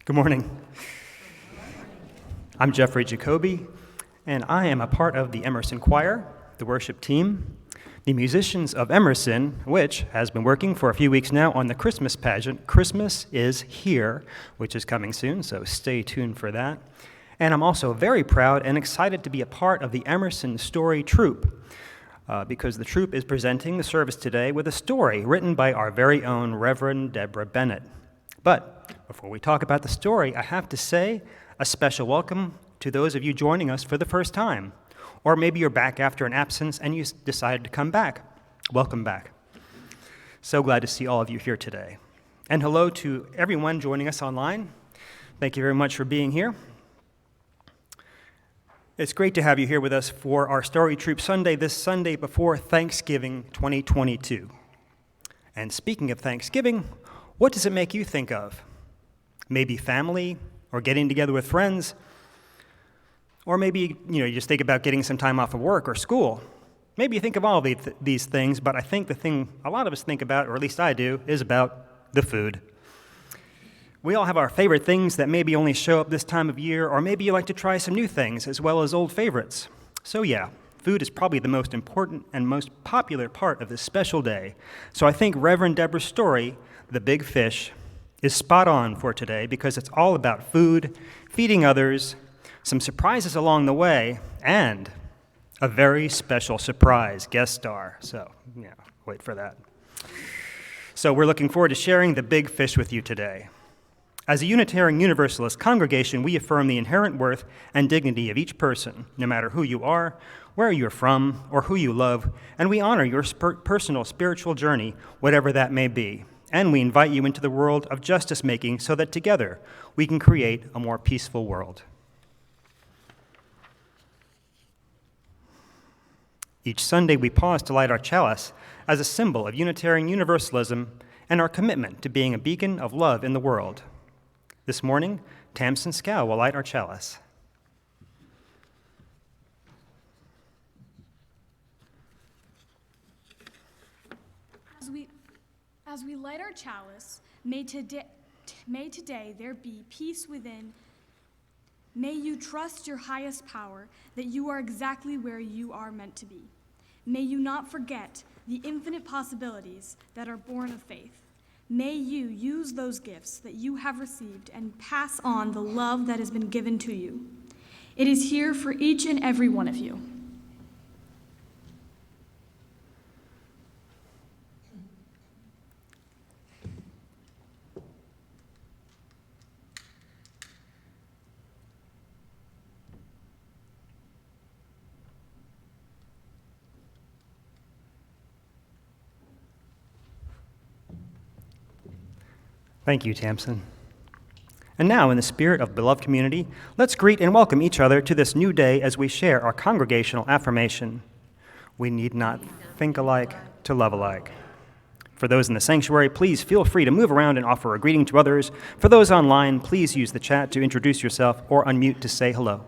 Good morning. I'm Jeffrey Jacoby, and I am a part of the Emerson Choir, the worship team, the musicians of Emerson, which has been working for a few weeks now on the Christmas pageant, Christmas is Here, which is coming soon, so stay tuned for that. And I'm also very proud and excited to be a part of the Emerson Story Troupe, because the troupe is presenting the service today with a story written by our very own Reverend Deborah Bennett. But before we talk about the story, I have to say a special welcome to those of you joining us for the first time. Or maybe you're back after an absence and you decided to come back. Welcome back. So glad to see all of you here today. And hello to everyone joining us online. Thank you very much for being here. It's great to have you here with us for our Story Troupe Sunday, this Sunday before Thanksgiving 2022. And speaking of Thanksgiving, what does it make you think of? Maybe family or getting together with friends? Or maybe, you just think about getting some time off of work or school. Maybe you think of all of these things, but I think the thing a lot of us think about, or at least I do, is about the food. We all have our favorite things that maybe only show up this time of year, or maybe you like to try some new things as well as old favorites. So yeah, food is probably the most important and most popular part of this special day. So I think Reverend Deborah's story, The Big Fish, is spot on for today because it's all about food, feeding others, some surprises along the way, and a very special surprise guest star. So, yeah, wait for that. So we're looking forward to sharing the Big Fish with you today. As a Unitarian Universalist congregation, we affirm the inherent worth and dignity of each person, no matter who you are, where you're from, or who you love, and we honor your personal spiritual journey, whatever that may be. And we invite you into the world of justice making so that together we can create a more peaceful world. Each Sunday we pause to light our chalice as a symbol of Unitarian Universalism and our commitment to being a beacon of love in the world. This morning, Tamsin Scow will light our chalice. As we light our chalice, may today there be peace within. May you trust your highest power that you are exactly where you are meant to be. May you not forget the infinite possibilities that are born of faith. May you use those gifts that you have received and pass on the love that has been given to you. It is here for each and every one of you. Thank you, Tamsin. And now, in the spirit of beloved community, let's greet and welcome each other to this new day as we share our congregational affirmation. We need not think alike to love alike. For those in the sanctuary, please feel free to move around and offer a greeting to others. For those online, please use the chat to introduce yourself or unmute to say hello.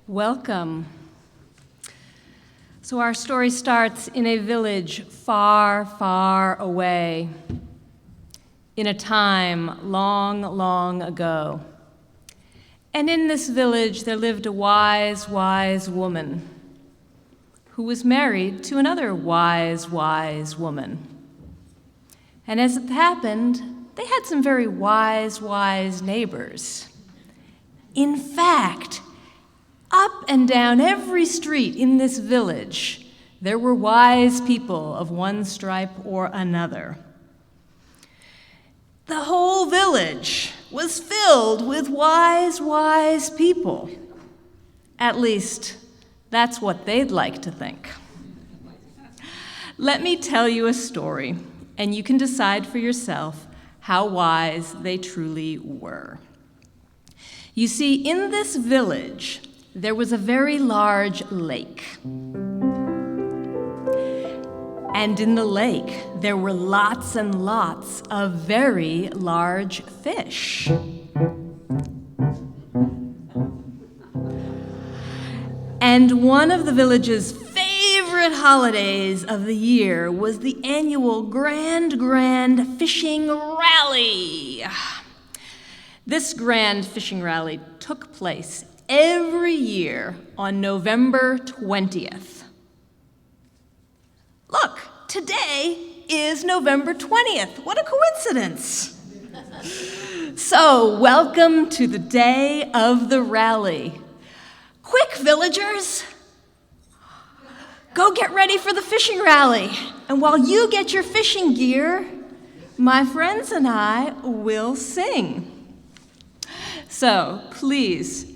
Welcome. So our story starts in a village far, far away, in a time long, long ago. And in this village there lived a wise, wise woman who was married to another wise, wise woman. And as it happened, they had some very wise, wise neighbors. In fact, up and down every street in this village, there were wise people of one stripe or another. The whole village was filled with wise, wise people. At least, that's what they'd like to think. Let me tell you a story, and you can decide for yourself how wise they truly were. You see, in this village, there was a very large lake. And in the lake, there were lots and lots of very large fish. And one of the village's favorite holidays of the year was the annual grand fishing rally. This grand fishing rally took place every year on November 20th. Look, today is November 20th. What a coincidence. So, welcome to the day of the rally. Quick, villagers! Go get ready for the fishing rally. And while you get your fishing gear, my friends and I will sing. So, please,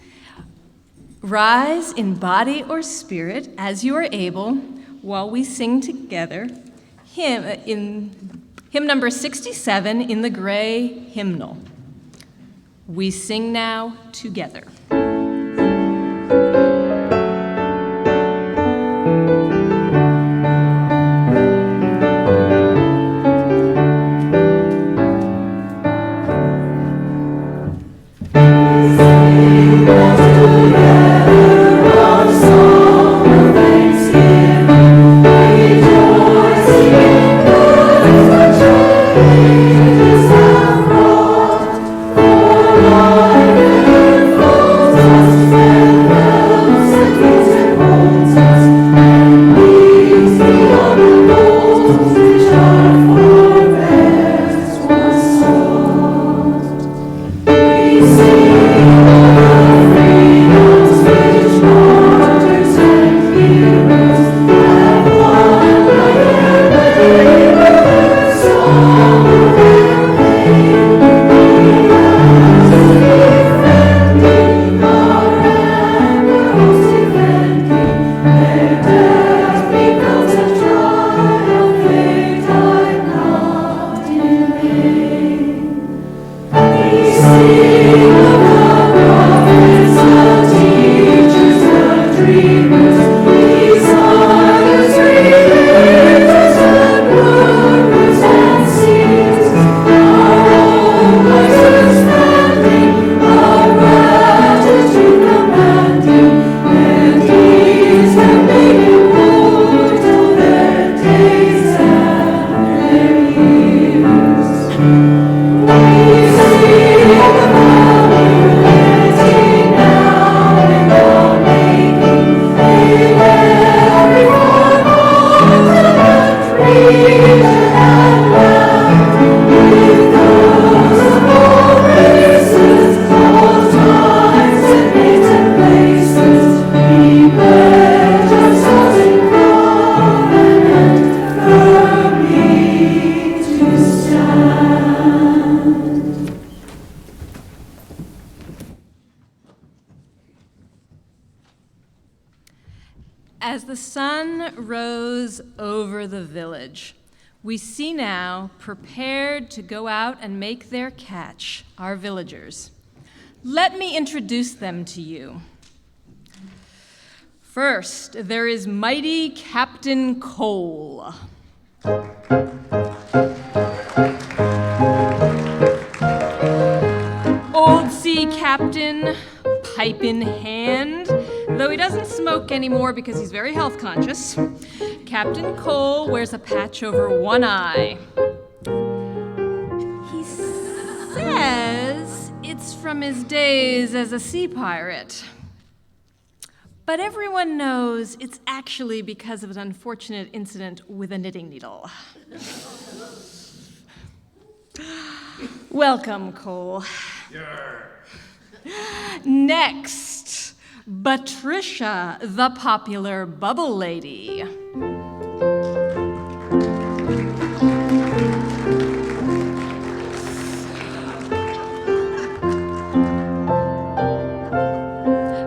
rise in body or spirit as you are able while we sing together hymn number 67 in the gray hymnal. We sing now together. As the sun rose over the village, we see now, prepared to go out and make their catch, our villagers. Let me introduce them to you. First, there is mighty Captain Cole. Old sea captain, pipe in hand, though he doesn't smoke anymore because he's very health conscious. Captain Cole wears a patch over one eye. He says it's from his days as a sea pirate. But everyone knows it's actually because of an unfortunate incident with a knitting needle. Welcome, Cole. Next, Patricia, the popular bubble lady.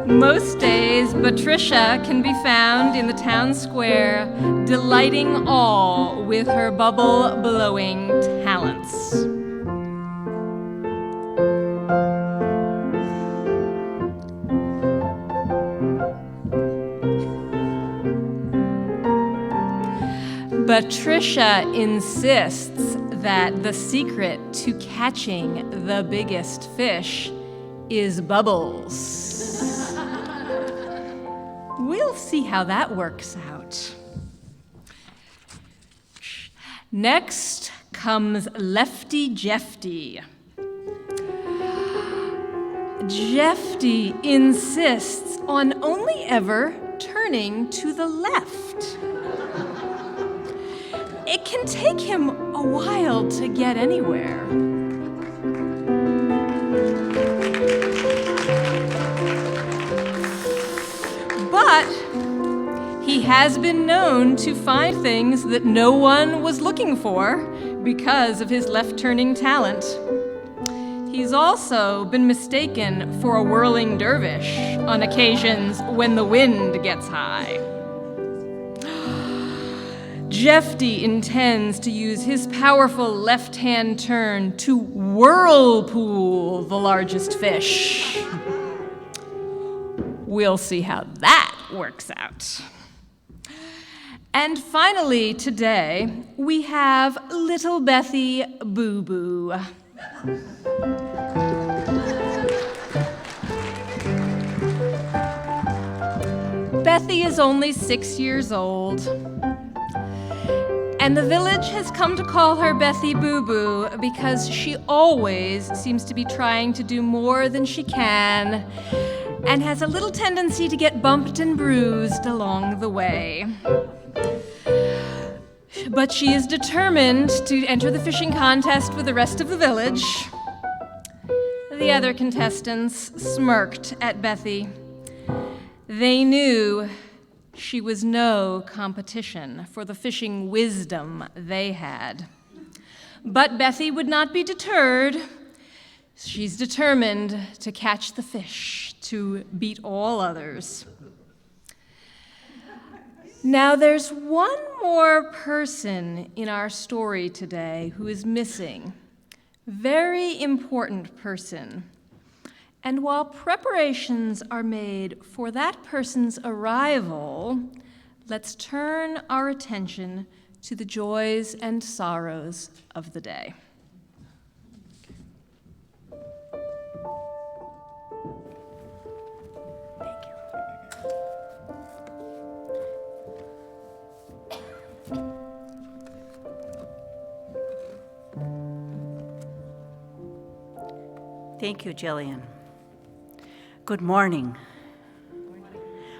Most days, Patricia can be found in the town square, delighting all with her bubble-blowing talents. Patricia insists that the secret to catching the biggest fish is bubbles. We'll see how that works out. Next comes Lefty Jefty. Jefty insists on only ever turning to the left. It can take him a while to get anywhere. But he has been known to find things that no one was looking for because of his left-turning talent. He's also been mistaken for a whirling dervish on occasions when the wind gets high. Jefty intends to use his powerful left-hand turn to whirlpool the largest fish. We'll see how that works out. And finally, today, we have Little Bethy Boo Boo. Bethy is only 6 years old, and the village has come to call her Bethy Boo Boo because she always seems to be trying to do more than she can and has a little tendency to get bumped and bruised along the way. But she is determined to enter the fishing contest with the rest of the village. The other contestants smirked at Bethy. They knew she was no competition for the fishing wisdom they had. But Bethy would not be deterred. She's determined to catch the fish, to beat all others. Now, there's one more person in our story today who is missing. Very important person. And while preparations are made for that person's arrival, let's turn our attention to the joys and sorrows of the day. Thank you, Jillian. Good morning.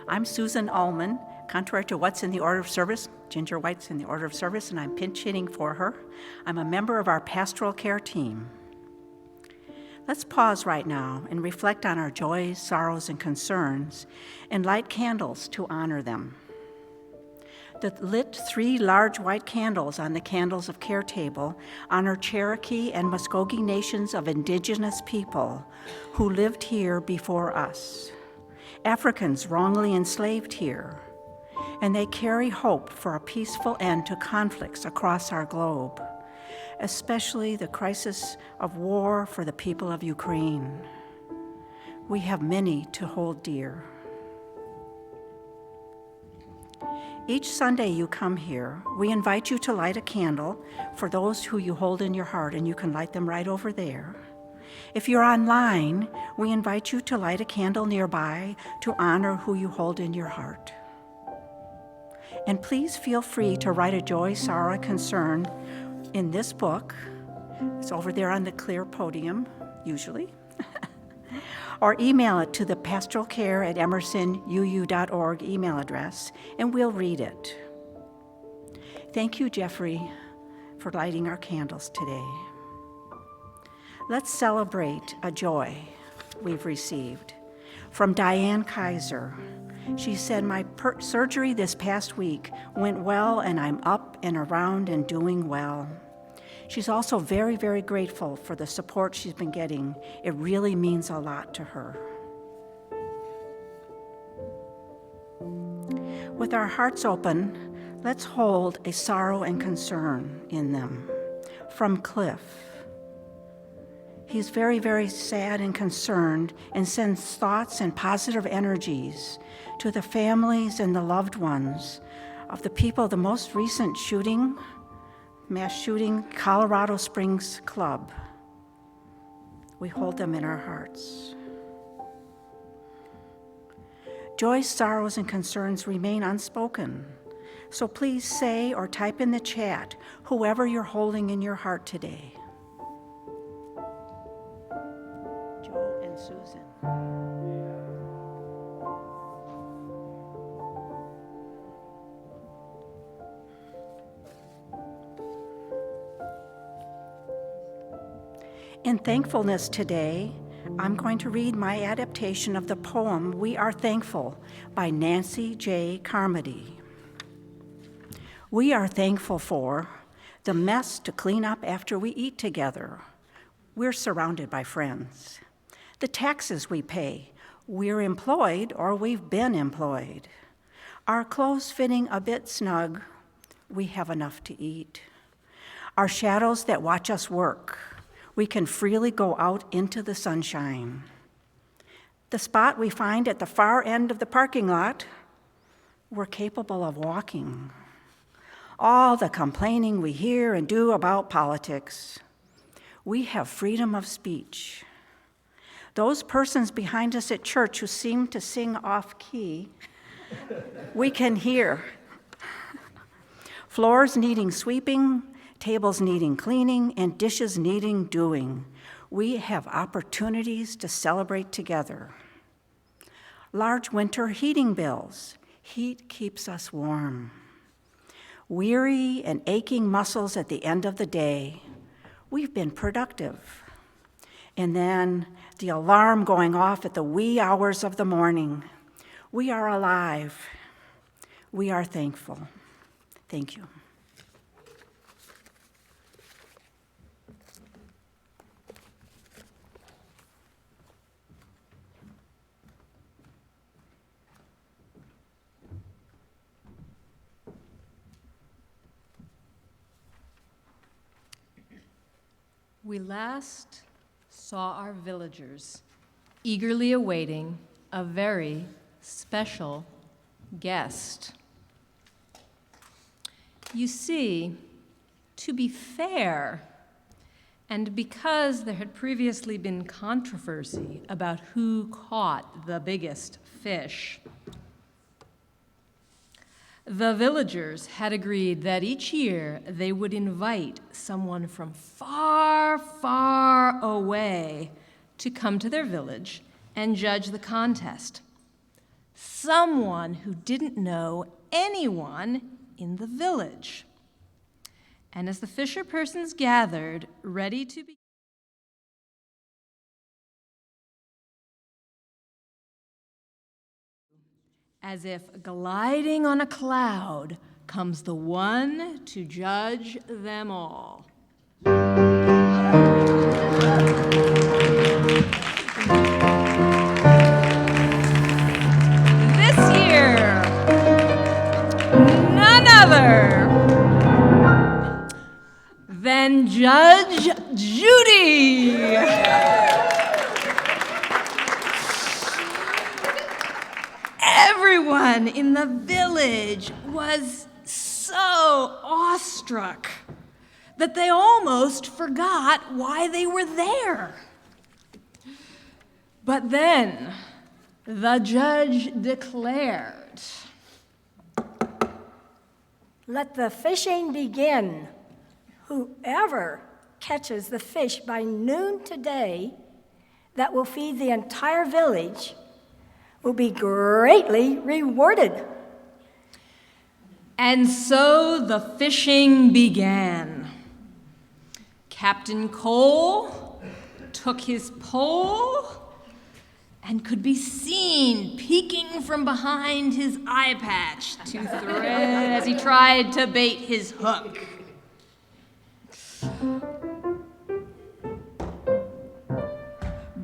I'm Susan Ullman. Contrary to what's in the order of service, Ginger White's in the order of service, and I'm pinch hitting for her. I'm a member of our pastoral care team. Let's pause right now and reflect on our joys, sorrows, and concerns, and light candles to honor them. The lit 3 large white candles on the Candles of Care table honor Cherokee and Muskogee nations of indigenous people who lived here before us, Africans wrongly enslaved here, and they carry hope for a peaceful end to conflicts across our globe, especially the crisis of war for the people of Ukraine. We have many to hold dear. Each Sunday you come here, we invite you to light a candle for those who you hold in your heart, and you can light them right over there. If you're online, we invite you to light a candle nearby to honor who you hold in your heart. And please feel free to write a joy, sorrow, concern in this book. It's over there on the clear podium, usually. Or email it to the pastoralcare@emersonuu.org email address, and we'll read it. Thank you, Jeffrey, for lighting our candles today. Let's celebrate a joy we've received. From Diane Kaiser. She said, my surgery this past week went well, and I'm up and around and doing well. She's also very, very grateful for the support she's been getting. It really means a lot to her. With our hearts open, let's hold a sorrow and concern in them. From Cliff. He's very, very sad and concerned and sends thoughts and positive energies to the families and the loved ones of the people of the most recent mass shooting, Colorado Springs Club. We hold them in our hearts. Joys, sorrows, and concerns remain unspoken. So please say or type in the chat whoever you're holding in your heart today. Joe and Susan. In thankfulness today, I'm going to read my adaptation of the poem We Are Thankful by Nancy J. Carmody. We are thankful for the mess to clean up after we eat together. We're surrounded by friends. The taxes we pay, we're employed or we've been employed. Our clothes fitting a bit snug, we have enough to eat. Our shadows that watch us work, we can freely go out into the sunshine. The spot we find at the far end of the parking lot, we're capable of walking. All the complaining we hear and do about politics, we have freedom of speech. Those persons behind us at church who seem to sing off-key, we can hear. Floors needing sweeping, tables needing cleaning, and dishes needing doing. We have opportunities to celebrate together. Large winter heating bills. Heat keeps us warm. Weary and aching muscles at the end of the day. We've been productive. And then the alarm going off at the wee hours of the morning. We are alive. We are thankful. Thank you. We last saw our villagers eagerly awaiting a very special guest. You see, to be fair, and because there had previously been controversy about who caught the biggest fish, the villagers had agreed that each year they would invite someone from far, far away to come to their village and judge the contest. Someone who didn't know anyone in the village. And as the fisher persons gathered, ready to be as if gliding on a cloud comes the one to judge them all. This year, none other than Judge Judy. Everyone in the village was so awestruck that they almost forgot why they were there. But then the judge declared, "Let the fishing begin. Whoever catches the fish by noon today that will feed the entire village will be greatly rewarded." And so the fishing began. Captain Cole took his pole and could be seen peeking from behind his eye patch to thread as he tried to bait his hook.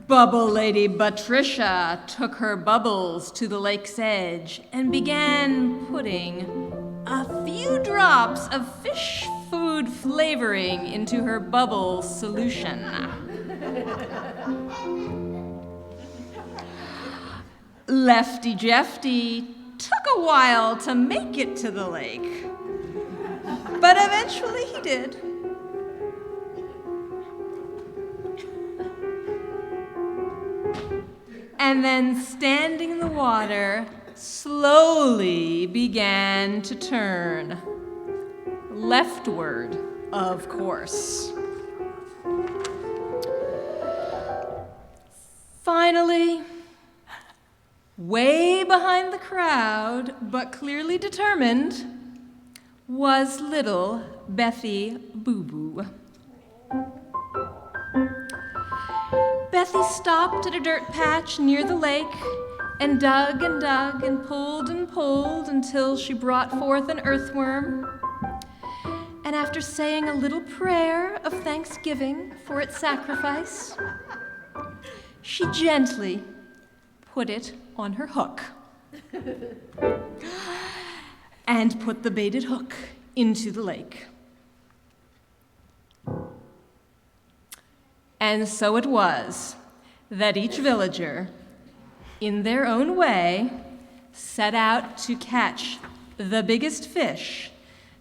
Bubble Lady Patricia took her bubbles to the lake's edge and began putting a few drops of fish food flavoring into her bubble solution. Lefty Jefty took a while to make it to the lake, but eventually he did. And then, standing in the water, slowly began to turn. Leftward, of course. Finally, way behind the crowd, but clearly determined, was little Bethy Boo Boo. Bethy stopped at a dirt patch near the lake and dug and pulled until she brought forth an earthworm. And after saying a little prayer of thanksgiving for its sacrifice, she gently put it on her hook and put the baited hook into the lake. And so it was that each villager, in their own way, set out to catch the biggest fish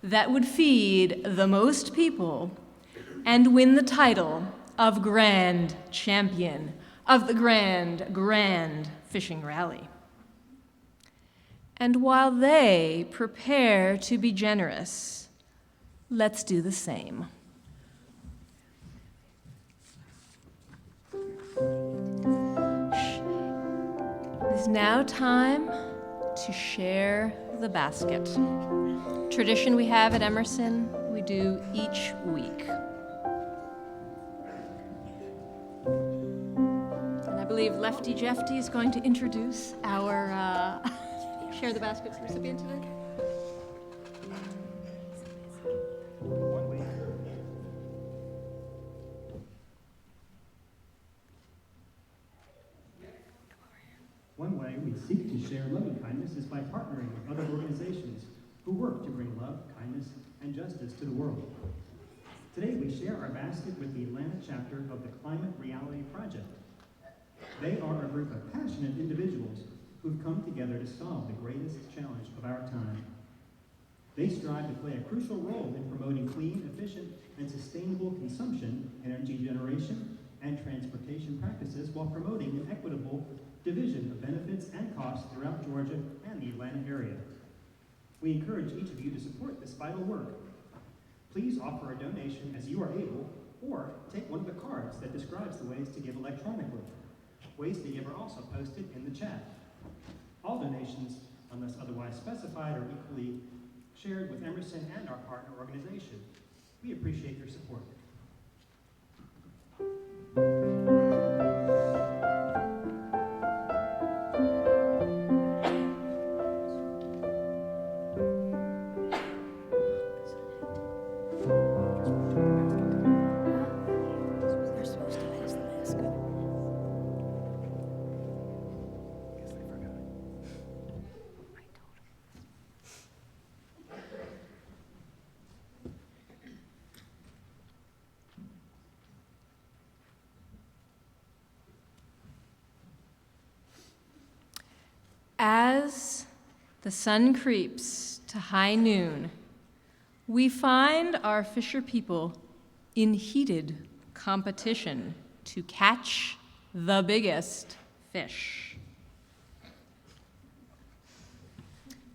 that would feed the most people and win the title of Grand Champion of the Grand Fishing Rally. And while they prepare to be generous, let's do the same. It is now time to share the basket. Tradition we have at Emerson, we do each week. And I believe Lefty Jefty is going to introduce our Share the Basket recipient today. One way we seek to share loving kindness is by partnering with other organizations who work to bring love, kindness, and justice to the world. Today we share our basket with the Atlanta chapter of the Climate Reality Project. They are a group of passionate individuals who've come together to solve the greatest challenge of our time. They strive to play a crucial role in promoting clean, efficient, and sustainable consumption, energy generation, and transportation practices while promoting an equitable division of benefits and costs throughout Georgia and the Atlanta area. We encourage each of you to support this vital work. Please offer a donation as you are able, or take one of the cards that describes the ways to give electronically. Ways to give are also posted in the chat. All donations, unless otherwise specified, are equally shared with Emerson and our partner organization. We appreciate your support. As the sun creeps to high noon, we find our fisher people in heated competition to catch the biggest fish.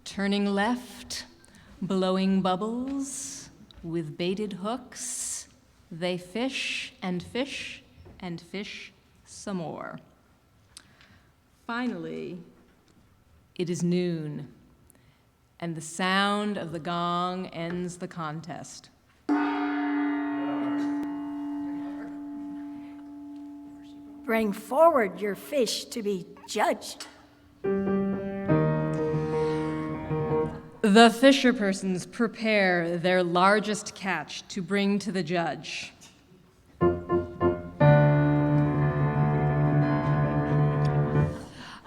Turning left, blowing bubbles with baited hooks, they fish and fish and fish some more. Finally, it is noon, and the sound of the gong ends the contest. Bring forward your fish to be judged. The fisher persons prepare their largest catch to bring to the judge.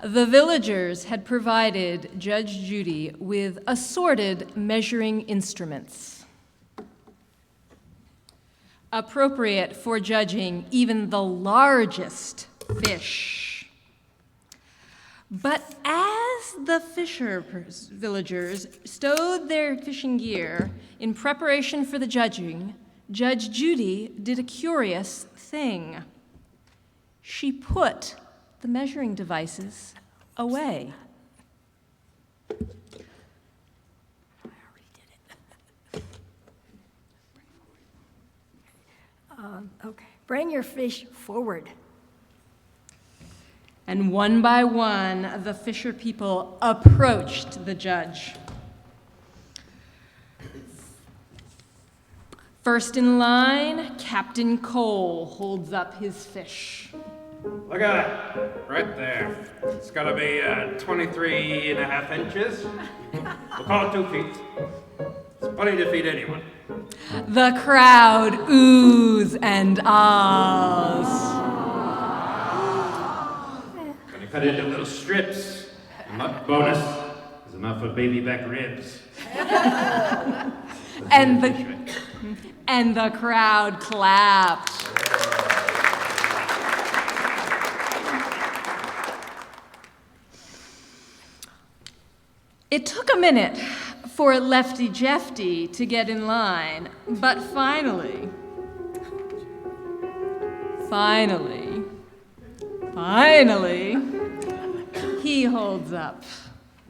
The villagers had provided Judge Judy with assorted measuring instruments, appropriate for judging even the largest fish. But as As the villagers stowed their fishing gear in preparation for the judging, Judge Judy did a curious thing. She put the measuring devices away. Okay, bring your fish forward. And one by one, the fisher people approached the judge. First in line, Captain Cole holds up his fish. Look at it, right there. It's gotta be 23 and a half inches. We'll call it 2 feet. It's plenty to feed anyone. The crowd oohs and ahs. Gonna cut it into little strips. And that bonus is enough for baby back ribs. And the crowd clapped. It took a minute for Lefty Jefty to get in line, but finally, he holds up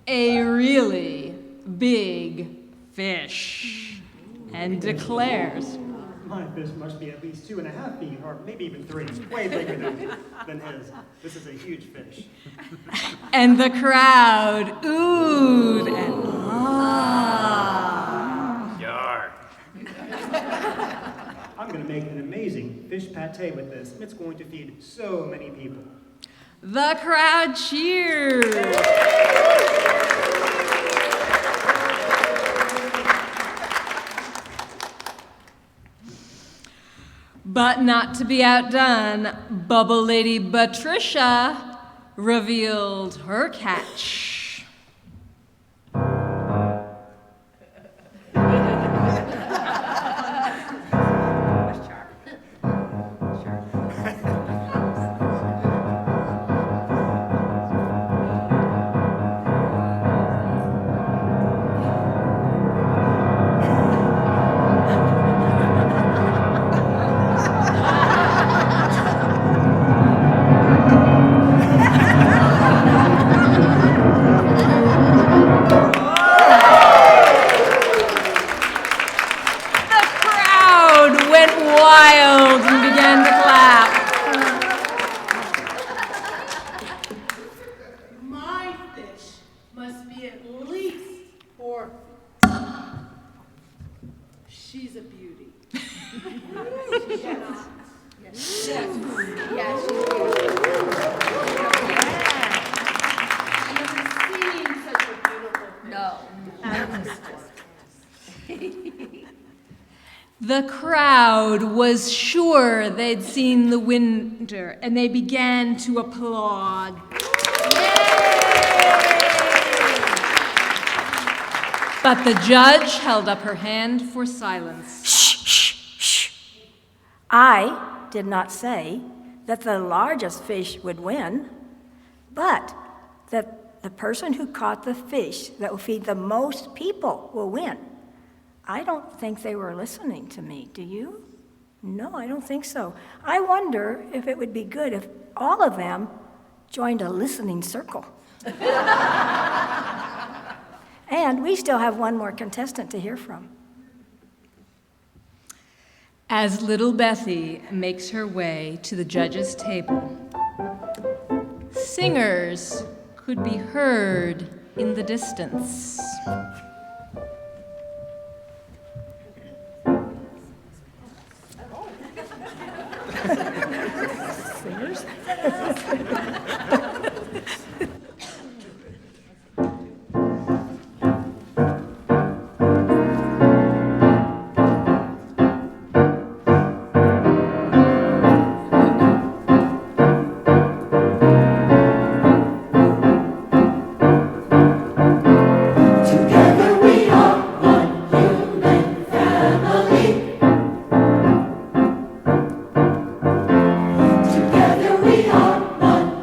a really big fish and declares, My fish must be at least 2.5 feet, or maybe even 3. Way bigger than his. This is a huge fish. and the crowd oohed and ah. Yar. I'm going to make an amazing fish pate with this. It's going to feed so many people. The crowd cheers. But not to be outdone, Bubble Lady Patricia revealed her catch. Wild and began to clap. My fish must be at least 4 feet. She's a beauty. Yes, she's beautiful. I've never seen such a beautiful fish. No. The crowd was sure they'd seen the winner, and they began to applaud. But the judge held up her hand for silence. Shh. I did not say that the largest fish would win, but that the person who caught the fish that will feed the most people will win. I don't think they were listening to me. Do you? No, I don't think so. I wonder if it would be good if all of them joined a listening circle. And we still have one more contestant to hear from. As little Bethy makes her way to the judge's table, singers could be heard in the distance. Singers? Together we are one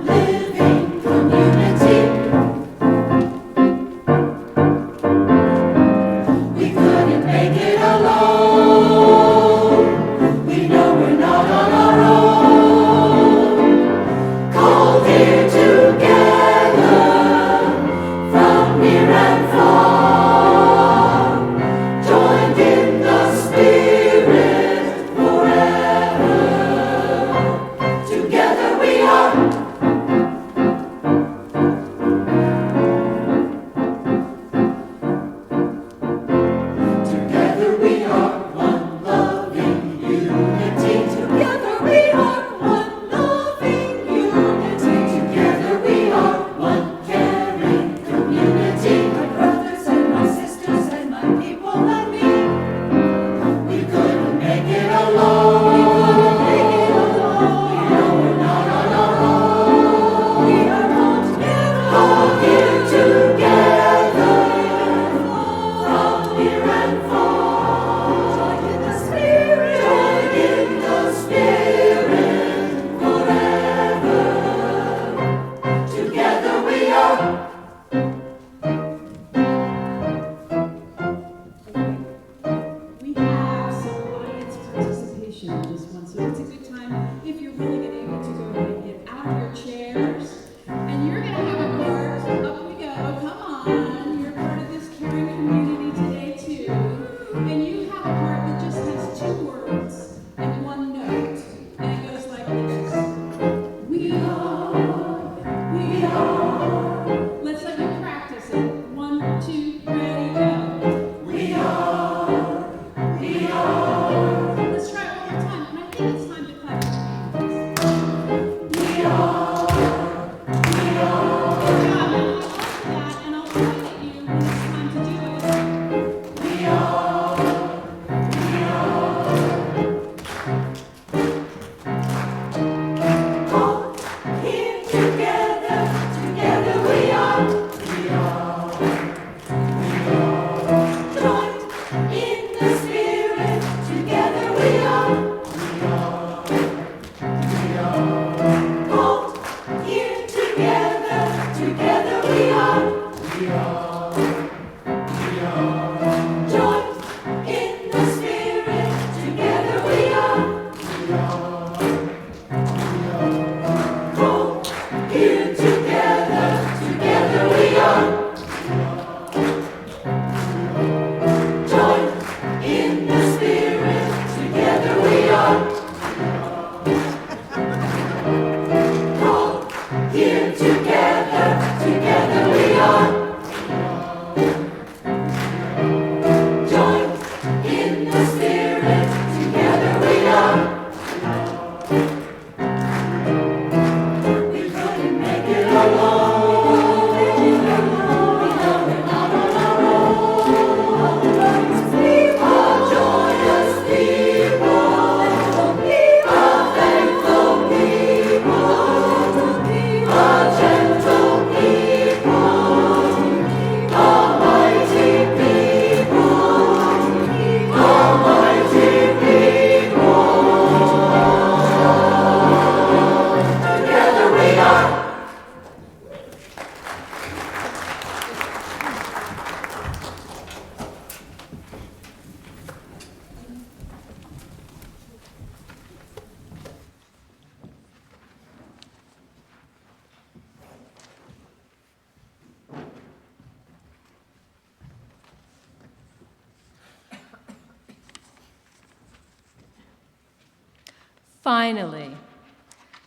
Finally,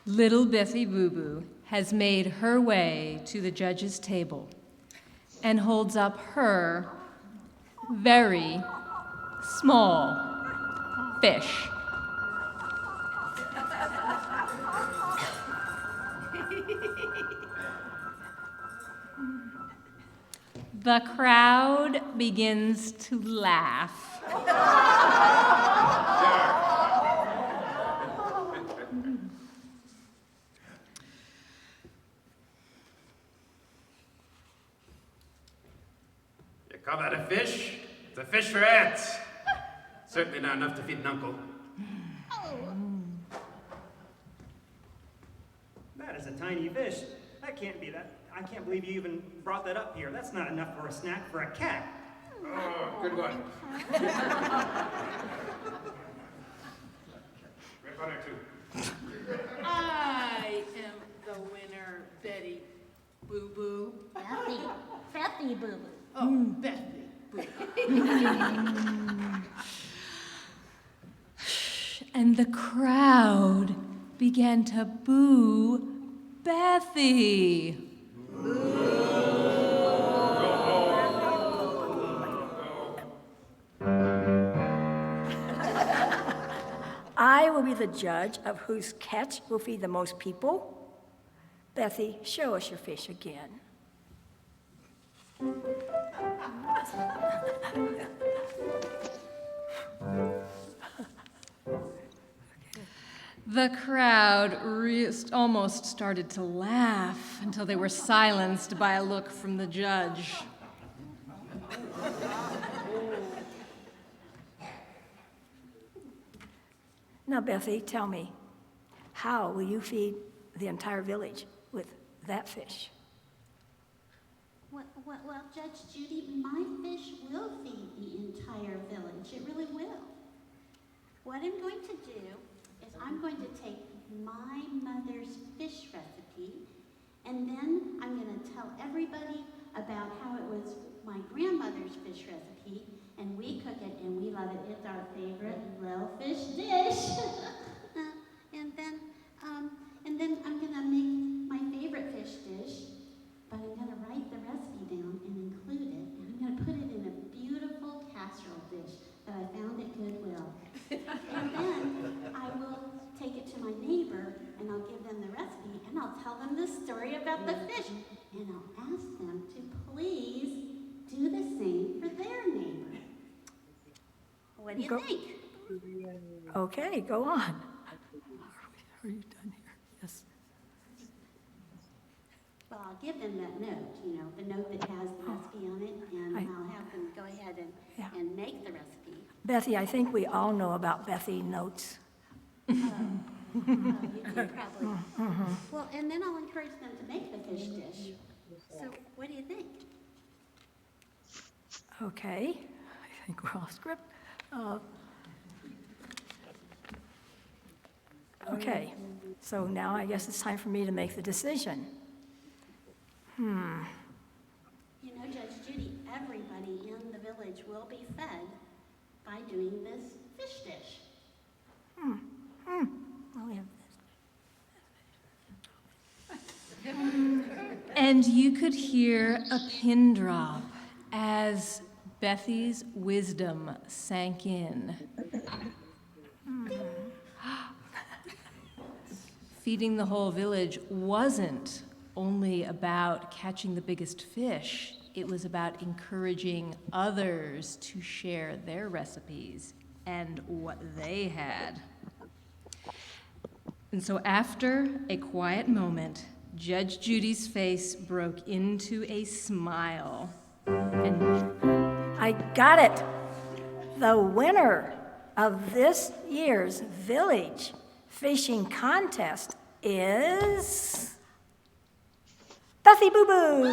little Bethy Boo Boo has made her way to the judge's table and holds up her very small fish. The crowd begins to laugh. You call that a fish? It's a fish for ants. Certainly not enough to feed an uncle. That is a tiny fish. That can't be that. I can't believe you even brought that up here. That's not enough for a snack for a cat. Oh, good one. Rip on her too. I am the winner, Betty Boo Boo. Bethy Boo Boo. Oh, Bethy Boo Boo. And the crowd began to boo Bethy. I will be the judge of whose catch will feed the most people. Bethy, show us your fish again. The crowd almost started to laugh until they were silenced by a look from the judge. Now, Bethy, tell me, how will you feed the entire village with that fish? Well, Judge Judy, my fish will feed the entire village. It really will. What I'm going to do is I'm going to take my mother's fish recipe, and then I'm going to tell everybody about how it was my grandmother's fish recipe, and we cook it and we love it. It's our favorite little fish dish. and then I'm going to make my favorite fish dish, but I'm going to write the recipe down and include it, and I'm going to put it in a beautiful casserole dish that I found at Goodwill. And then I will take it to my neighbor, and I'll give them the recipe, and I'll tell them the story about the fish, and I'll ask them to please do the same for their neighbor. What do you think? Okay, go on. Are you done here? Yes. Well, I'll give them that note, the note that has the recipe on it, and I'll have them go ahead and make the recipe. Bethy, I think we all know about Bethy notes. Oh, you do probably. Well, and then I'll encourage them to make the fish dish. So, what do you think? Okay, I think we're off script. Okay, so now I guess it's time for me to make the decision. Judge Judy, everybody in the village will be fed by doing this fish dish. Oh, we have this. And you could hear a pin drop as Bethy's wisdom sank in. Feeding the whole village wasn't only about catching the biggest fish. It was about encouraging others to share their recipes and what they had. And so after a quiet moment, Judge Judy's face broke into a smile. And I got it. The winner of this year's village fishing contest is Bethy Boo Boo.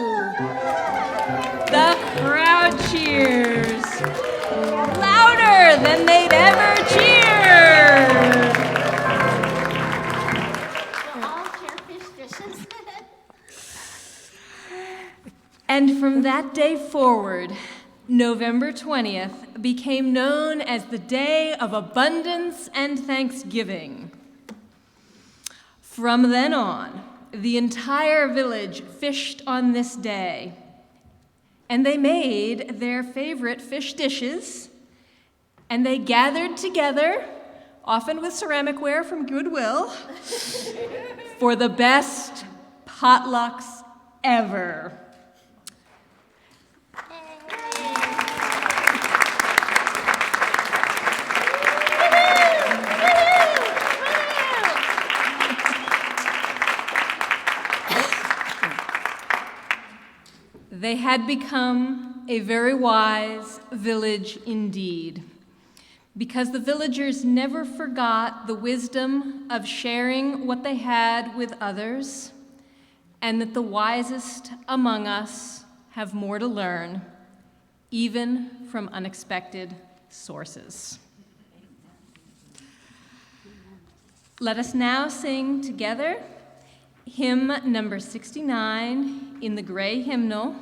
the crowd cheers louder than they'd ever cheered. We'll all share fish dishes. And from that day forward, November 20th became known as the Day of Abundance and Thanksgiving. From then on, the entire village fished on this day, and they made their favorite fish dishes, and they gathered together, often with ceramicware from Goodwill, for the best potlucks ever. They had become a very wise village indeed, because the villagers never forgot the wisdom of sharing what they had with others, and that the wisest among us have more to learn, even from unexpected sources. Let us now sing together hymn number 69 in the gray hymnal,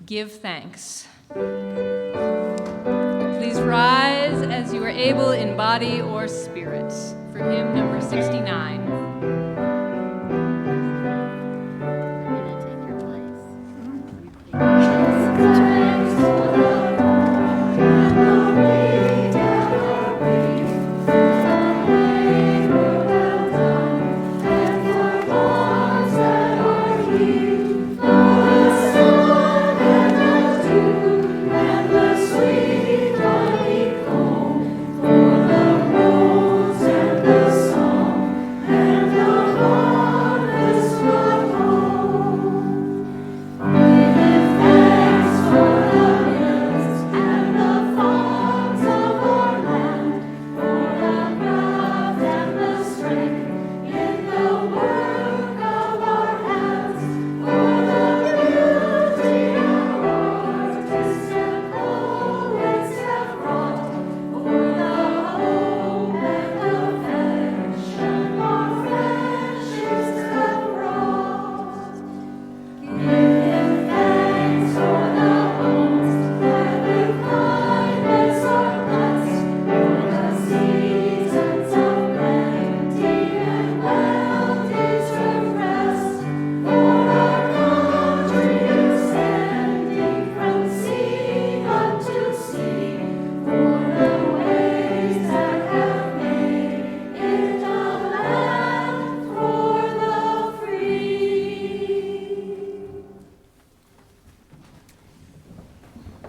Give Thanks. Please rise as you are able in body or spirit for hymn number 69.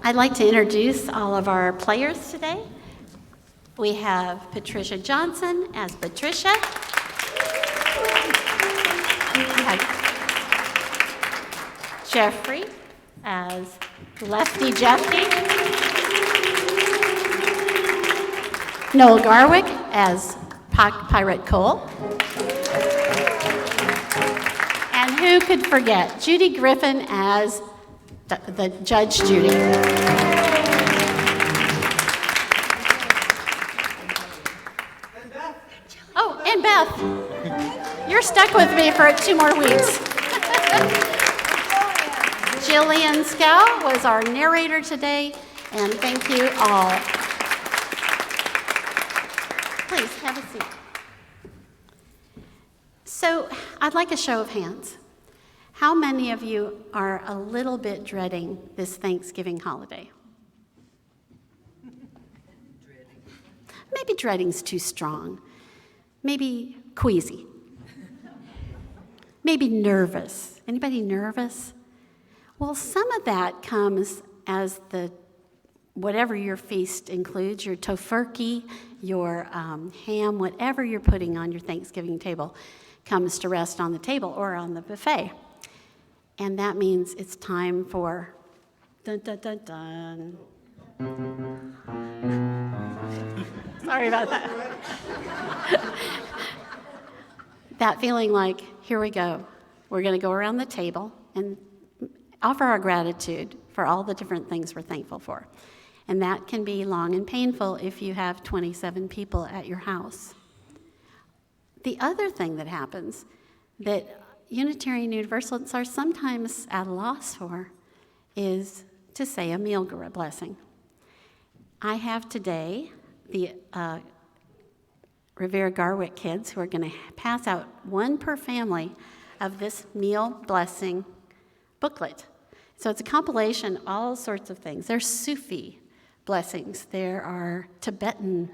I'd like to introduce all of our players today. We have Patricia Johnson as Patricia. We have Jeffrey as Lefty Jeffy. Noel Garwick as Pirate Cole. And who could forget Judy Griffin as the Judge Judy. Oh, and Beth. You're stuck with me for 2 more weeks. Jillian Scow was our narrator today, and thank you all. Please, have a seat. So, I'd like a show of hands. How many of you are a little bit dreading this Thanksgiving holiday? Maybe dreading's too strong. Maybe queasy. Maybe nervous. Anybody nervous? Well, some of that comes as whatever your feast includes, your tofurkey, your ham, whatever you're putting on your Thanksgiving table comes to rest on the table or on the buffet. And that means it's time for dun dun dun dun. Sorry about that. That feeling like, here we go. We're going to go around the table and offer our gratitude for all the different things we're thankful for. And that can be long and painful if you have 27 people at your house. The other thing that happens that Unitarian Universalists are sometimes at a loss for is to say a meal blessing. I have today the Revere Garwick kids who are going to pass out one per family of this meal blessing booklet. So it's a compilation of all sorts of things. There's Sufi blessings. There are Tibetan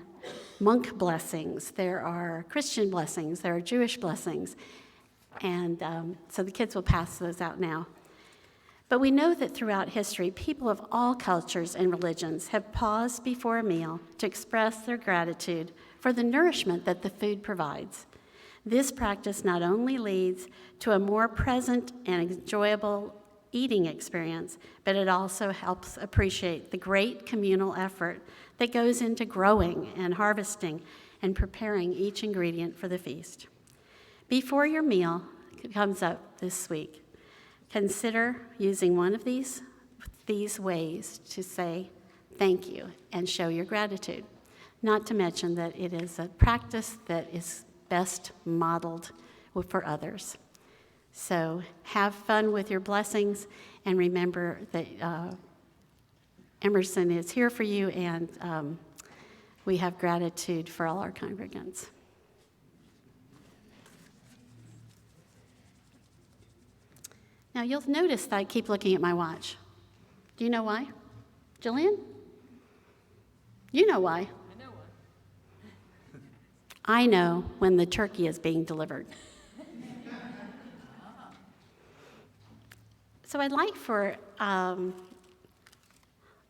monk blessings. There are Christian blessings. There are Jewish blessings. And so the kids will pass those out now. But we know that throughout history, people of all cultures and religions have paused before a meal to express their gratitude for the nourishment that the food provides. This practice not only leads to a more present and enjoyable eating experience, but it also helps appreciate the great communal effort that goes into growing and harvesting and preparing each ingredient for the feast. Before your meal comes up this week, consider using one of these ways to say thank you and show your gratitude. Not to mention that it is a practice that is best modeled for others. So have fun with your blessings, and remember that Emerson is here for you, and we have gratitude for all our congregants. Now, you'll notice that I keep looking at my watch. Do you know why? Jillian? You know why. I know why. I know when the turkey is being delivered. So I'd like for the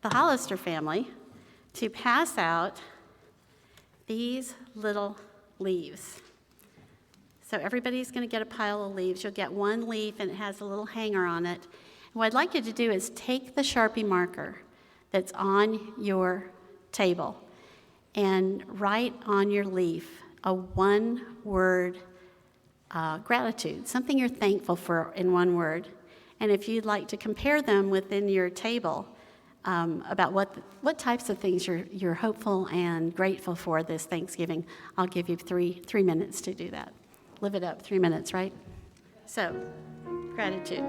Hollister family to pass out these little leaves. So everybody's going to get a pile of leaves. You'll get one leaf, and it has a little hanger on it. And what I'd like you to do is take the Sharpie marker that's on your table and write on your leaf a one-word gratitude, something you're thankful for in one word. And if you'd like to compare them within your table about what types of things you're hopeful and grateful for this Thanksgiving, I'll give you three minutes to do that. Live it up, 3 minutes, right? So, gratitude.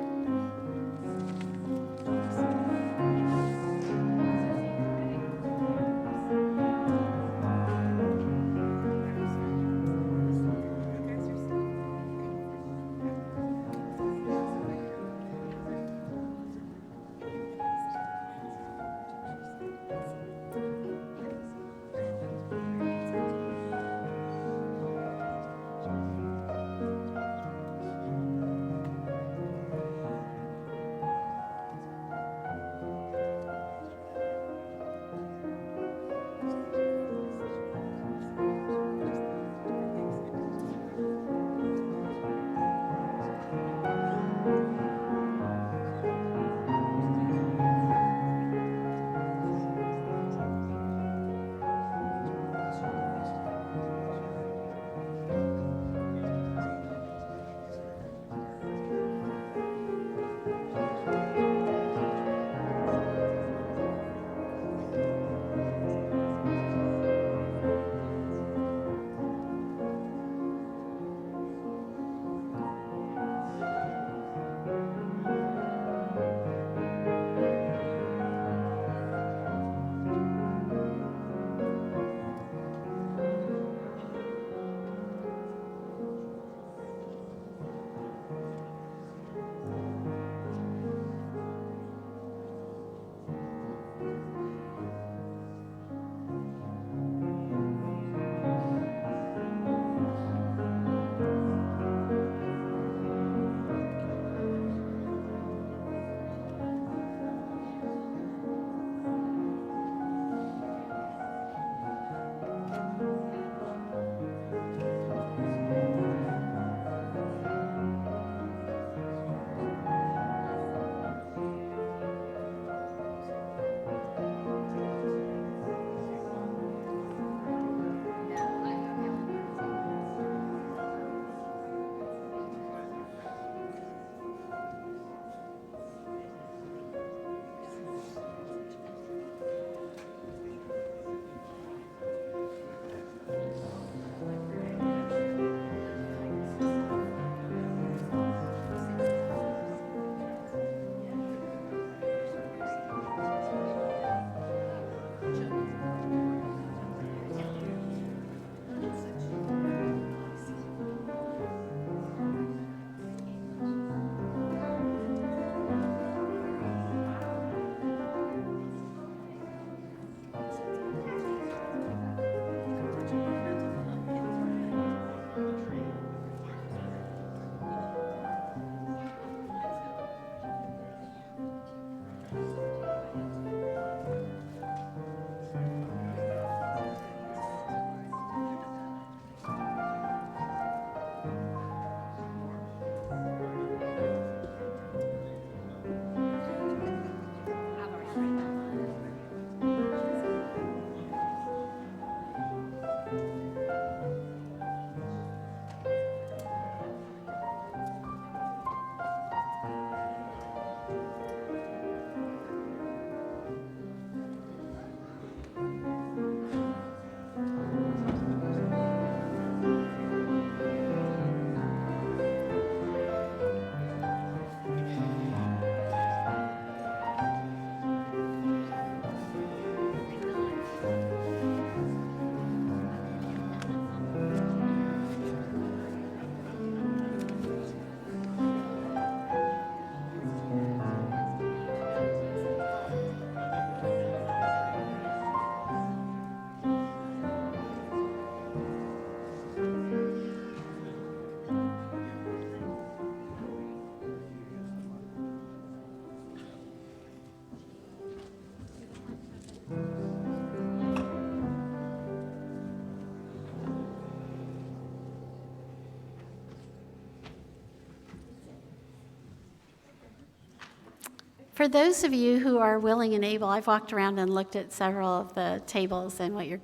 For those of you who are willing and able, I've walked around and looked at several of the tables and what your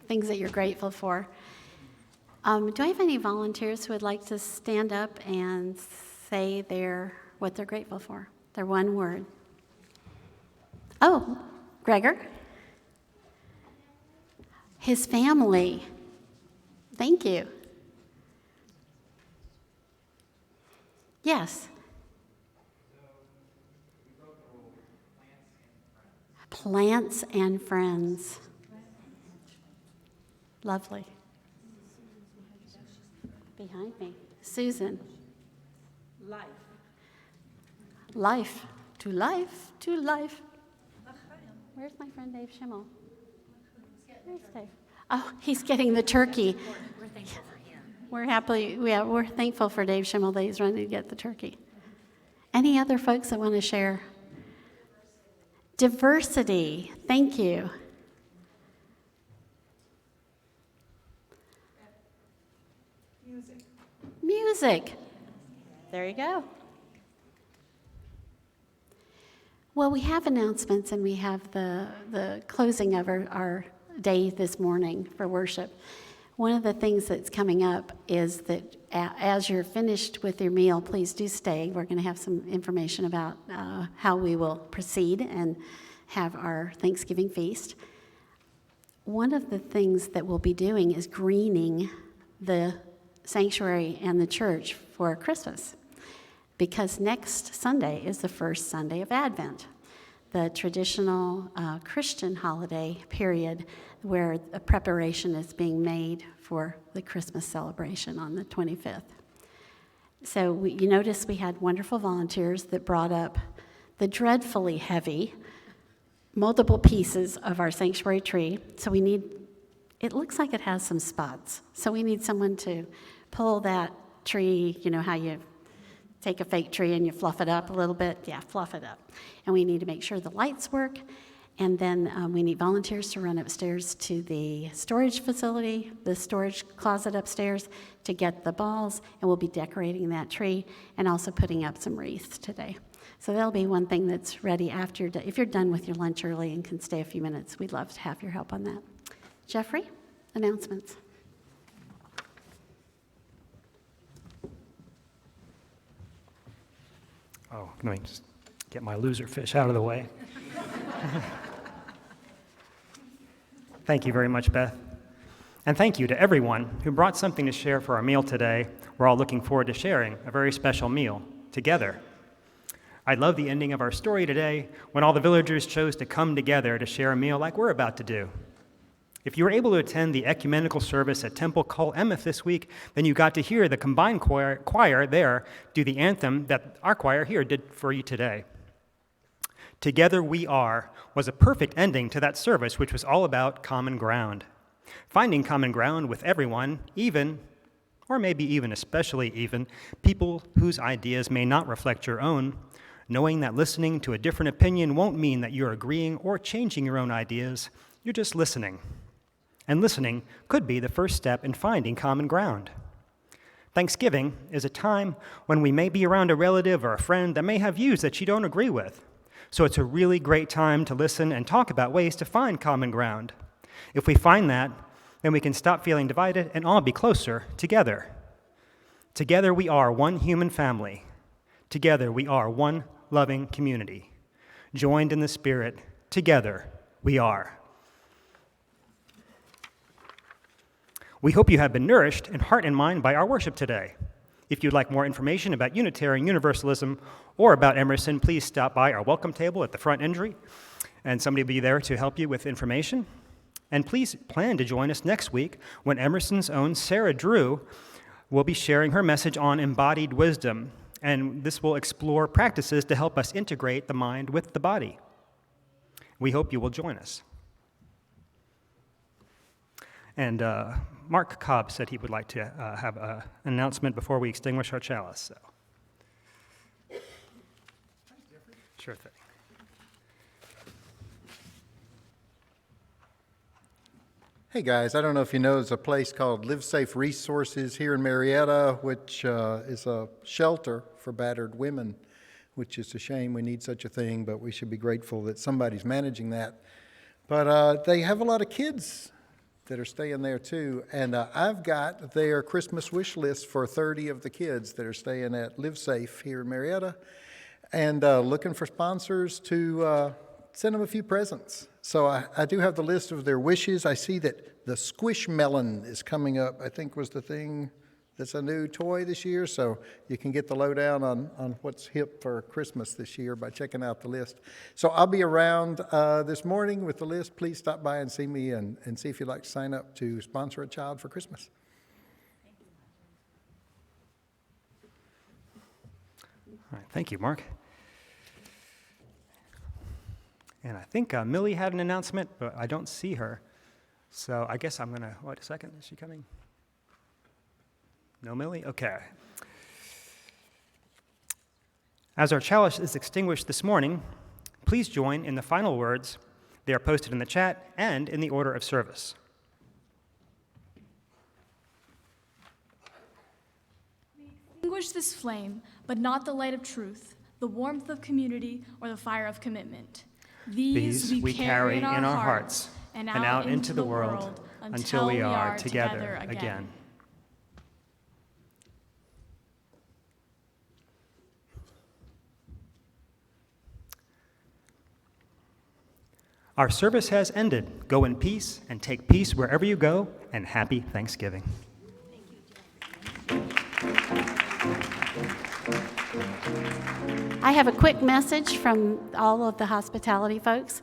things that you're grateful for. Do I have any volunteers who would like to stand up and say what they're grateful for? Their one word. Oh, Gregor. His family. Thank you. Yes. Plants and Friends. Lovely. Behind me. Susan. Life. Life. To life. To life. Where's my friend Dave Schimmel? Where's Dave? Oh, he's getting the turkey. We're thankful for Dave Schimmel that he's running to get the turkey. Any other folks that want to share? Diversity. Thank you. Music. There you go. Well, we have announcements, and we have the closing of our day this morning for worship. One of the things that's coming up is that as you're finished with your meal, please do stay. We're going to have some information about how we will proceed and have our Thanksgiving feast. One of the things that we'll be doing is greening the sanctuary and the church for Christmas, because next Sunday is the first Sunday of Advent, the traditional Christian holiday period where a preparation is being made for the Christmas celebration on the 25th. So you notice we had wonderful volunteers that brought up the dreadfully heavy multiple pieces of our sanctuary tree. So it looks like it has some spots. So we need someone to pull that tree, you know how you take a fake tree and you fluff it up a little bit? Yeah, fluff it up. And we need to make sure the lights work. And then we need volunteers to run upstairs to the storage facility, the storage closet upstairs, to get the balls. And we'll be decorating that tree and also putting up some wreaths today. So that'll be one thing that's ready after. If you're done with your lunch early and can stay a few minutes, we'd love to have your help on that. Jeffrey, announcements. Oh, let me just get my loser fish out of the way. Thank you very much, Beth. And thank you to everyone who brought something to share for our meal today. We're all looking forward to sharing a very special meal together. I love the ending of our story today when all the villagers chose to come together to share a meal like we're about to do. If you were able to attend the ecumenical service at Temple Kol Emeth this week, then you got to hear the combined choir there do the anthem that our choir here did for you today. Together We Are was a perfect ending to that service, which was all about common ground. Finding common ground with everyone, even, or maybe even especially even, people whose ideas may not reflect your own, knowing that listening to a different opinion won't mean that you're agreeing or changing your own ideas, you're just listening. And listening could be the first step in finding common ground. Thanksgiving is a time when we may be around a relative or a friend that may have views that you don't agree with. So it's a really great time to listen and talk about ways to find common ground. If we find that, then we can stop feeling divided and all be closer together. Together we are one human family. Together we are one loving community. Joined in the Spirit, together we are. We hope you have been nourished in heart and mind by our worship today. If you'd like more information about Unitarian Universalism or about Emerson, please stop by our welcome table at the front entry, and somebody will be there to help you with information. And please plan to join us next week when Emerson's own Sarah Drew will be sharing her message on embodied wisdom, and this will explore practices to help us integrate the mind with the body. We hope you will join us. And Mark Cobb said he would like to have an announcement before we extinguish our chalice. So. Sure thing. Hey guys, I don't know if you know, there's a place called Live Safe Resources here in Marietta, which is a shelter for battered women. which is a shame we need such a thing, but we should be grateful that somebody's managing that. But they have a lot of kids that are staying there too, and I've got their Christmas wish list for 30 of the kids that are staying at Live Safe here in Marietta, and looking for sponsors to send them a few presents. So I do have the list of their wishes. I see that the Squishmelon is coming up, I think was the thing that's a new toy this year, so you can get the lowdown on what's hip for Christmas this year by checking out the list. So I'll be around this morning with the list. Please stop by and see me and see if you'd like to sign up to sponsor a child for Christmas. All right, thank you, Mark. And I think Millie had an announcement, but I don't see her. So I guess I'm going to, wait a second, is she coming? No, Millie? Okay. As our chalice is extinguished this morning, please join in the final words. They are posted in the chat and in the order of service. Extinguish this flame, but not the light of truth, the warmth of community, or the fire of commitment. These we carry in our hearts and out into the world until we are together again. Our service has ended. Go in peace and take peace wherever you go, and happy Thanksgiving. I have a quick message from all of the hospitality folks.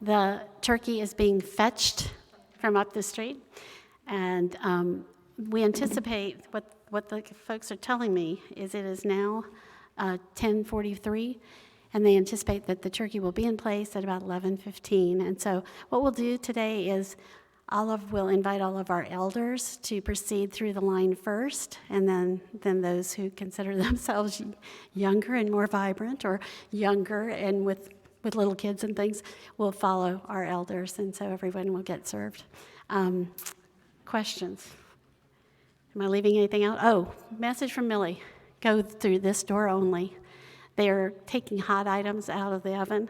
The turkey is being fetched from up the street, and we anticipate what the folks are telling me is it is now 10:43, and they anticipate that the turkey will be in place at about 11:15. And so what we'll do today is we'll invite all of our elders to proceed through the line first, and then those who consider themselves younger and more vibrant, or younger and with little kids and things, will follow our elders, and so everyone will get served. Questions? Am I leaving anything out? Oh, message from Millie. Go through this door only. They are taking hot items out of the oven,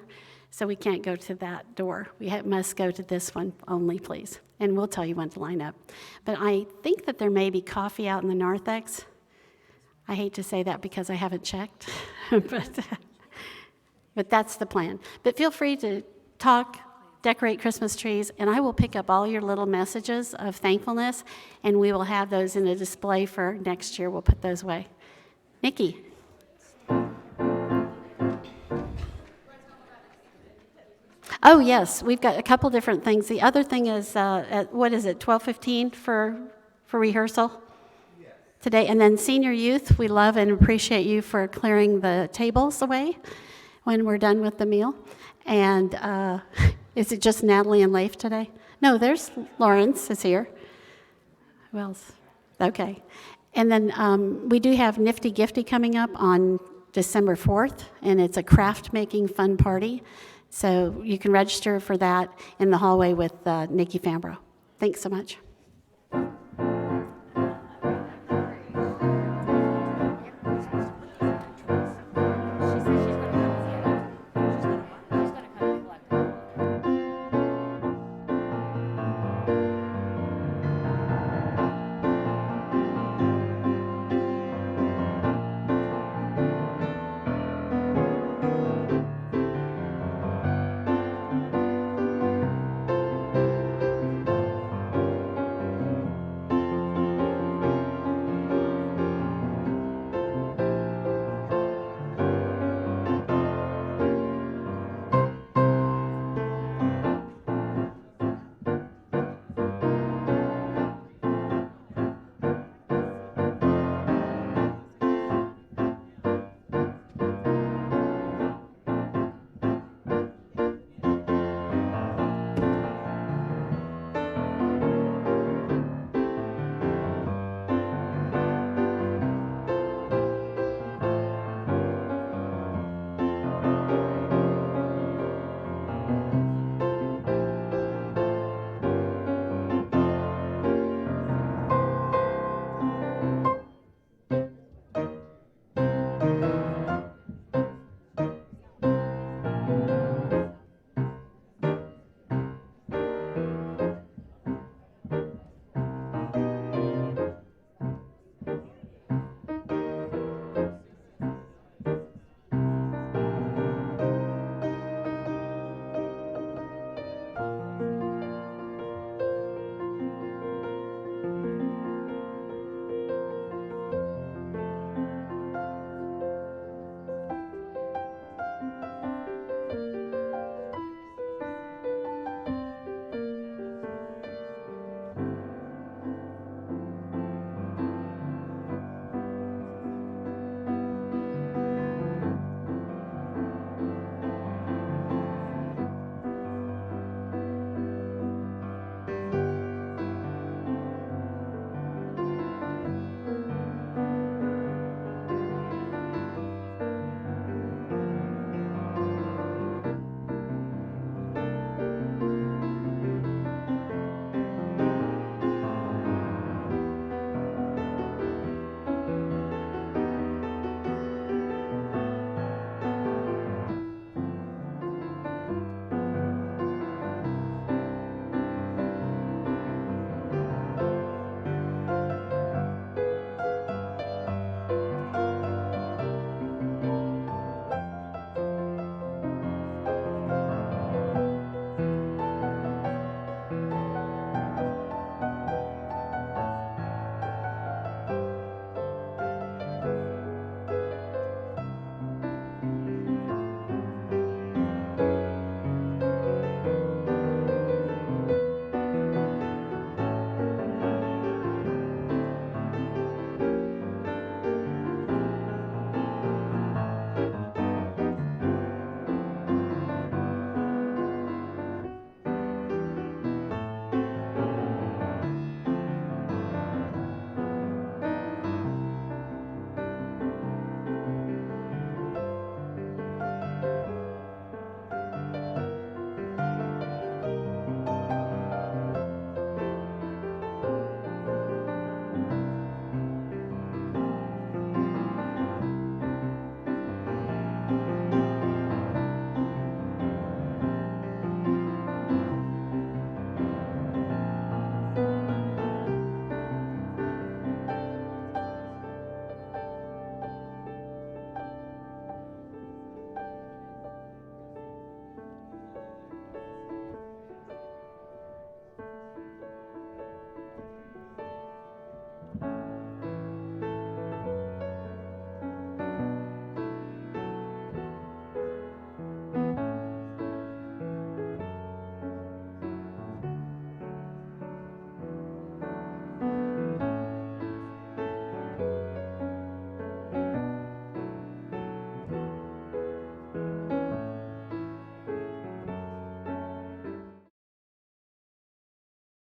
so we can't go to that door. We must go to this one only, please. And we'll tell you when to line up. But I think that there may be coffee out in the narthex. I hate to say that because I haven't checked, but that's the plan. But feel free to talk, decorate Christmas trees, and I will pick up all your little messages of thankfulness, and we will have those in a display for next year. We'll put those away. Nikki. Oh, yes, we've got a couple different things. The other thing is, at, 12:15 for rehearsal today? And then senior youth, we love and appreciate you for clearing the tables away when we're done with the meal. And is it just Natalie and Leif today? No, there's Lawrence is here. Who else? Okay. And then we do have Nifty Gifty coming up on December 4th, and it's a craft-making fun party. So you can register for that in the hallway with Nikki Fambro. Thanks so much.